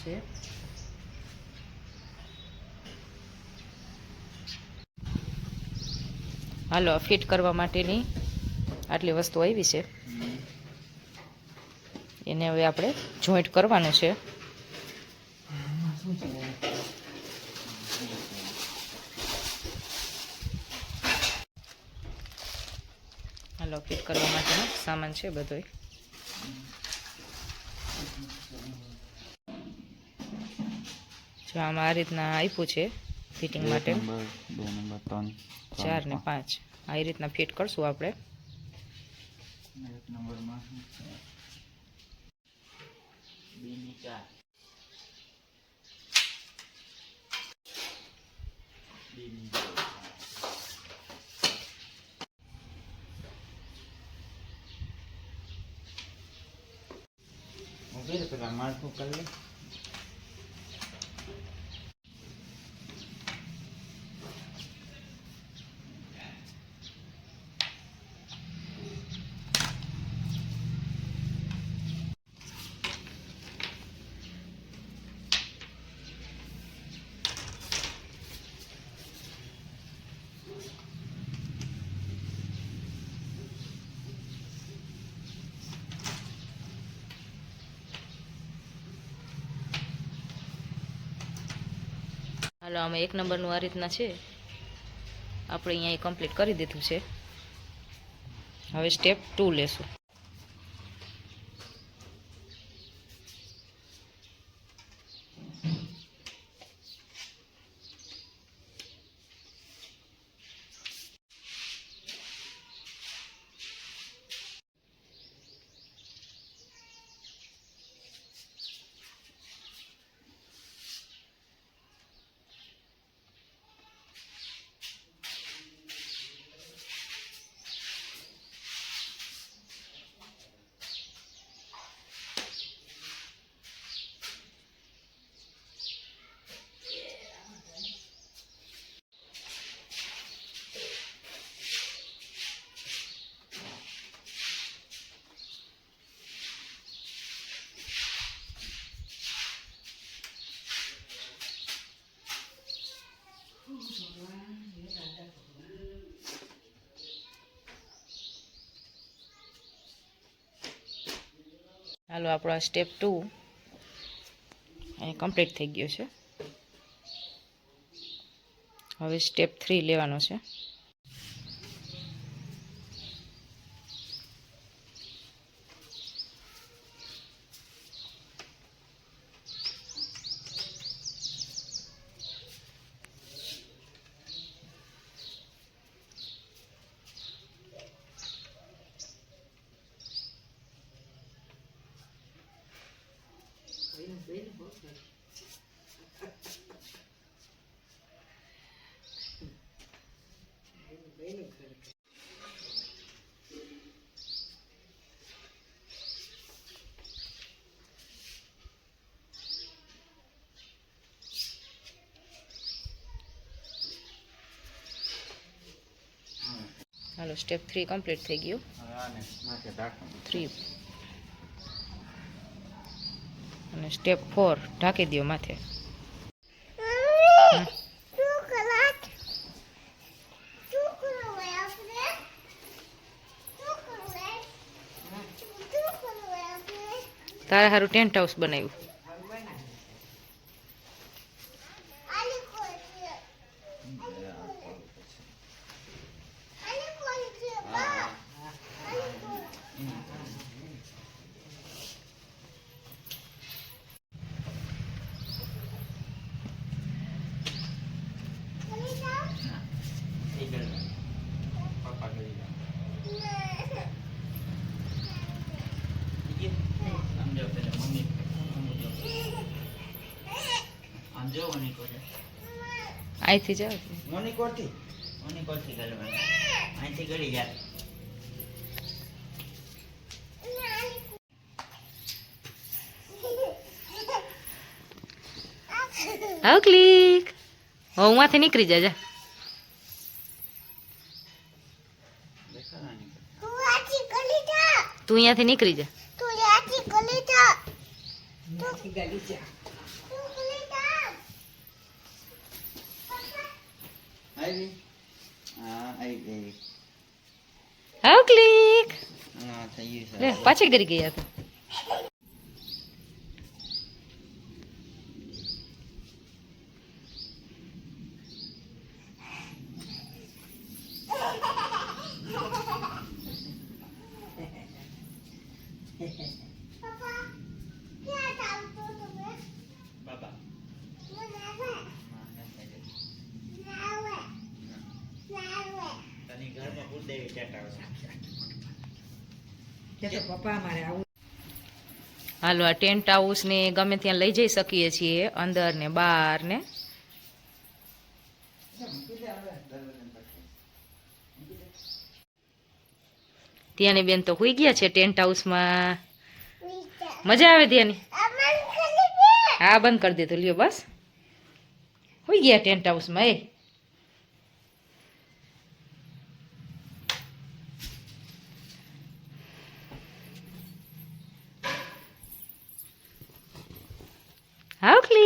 છે। હાલો ફિટ કરવા માટેની આટલી વસ્તુ આવી છે, એને હવે આપણે જોઈન્ટ કરવાનું છે। હાલો ફિટ કરવા માટેનો સામાન છે બધોય। જો આમાં આ રીતના આપ્યું છે ફિટિંગ માટે, 1 નંબર 2 નંબર 3 4 ને 5 આ રીતના ફિટ કરશું આપણે। 1 નંબરમાં 2 ની 4 2 ની 4 ઓકે પેલા માળખું કરી લે। હાલો આમાં 1 નંબરનું આ રીતના છે, આપણે અહીંયા કમ્પ્લીટ કરી દીધું છે। હવે સ્ટેપ 2 લેશું। હાલો આપણો આ સ્ટેપ 2 અહીં કમ્પ્લીટ થઈ ગયો છે। હવે સ્ટેપ 3 લેવાનો છે। હાલો સ્ટેપ 3 કમ્પ્લીટ થઈ ગયું। આને માથે ઢાંકવાનું 3 અને સ્ટેપ 4 ઢાંકી દો માથે। તારે સારું ટેન્ટ હાઉસ બનાવ્યું। પપ્પા કરી દે સમજો પેલા મમ્મી સમજો ઓની કોરે અહીંથી જાઓ ઓની કોરથી ગળવાની અહીંથી ગળી જાય। હાવ ક્લિક હવે માંથી નીકળી જા। તું અહીંયાથી નીકળી જા। આવી હા આવી હાવ ક્લિક હા થઈ ગયું લે છે પાછી કરી ગયા તો બાબા તને ઘરમાં ભૂદેવી ચટાવશે હાલો આ ટેન્ટ હાઉસ ને ગમે ત્યાં લઈ જઈ શકીએ છીએ અંદર ને બહાર ને ત્યાંની બેન તો હોઈ ગયા છે ટેન્ટ હાઉસમાં મજા આવે ત્યાંની હા બંધ કરી દીધું લ્યો બસ હોઈ ગયા ટેન્ટ હાઉસમાં એ હાવ ક્લિક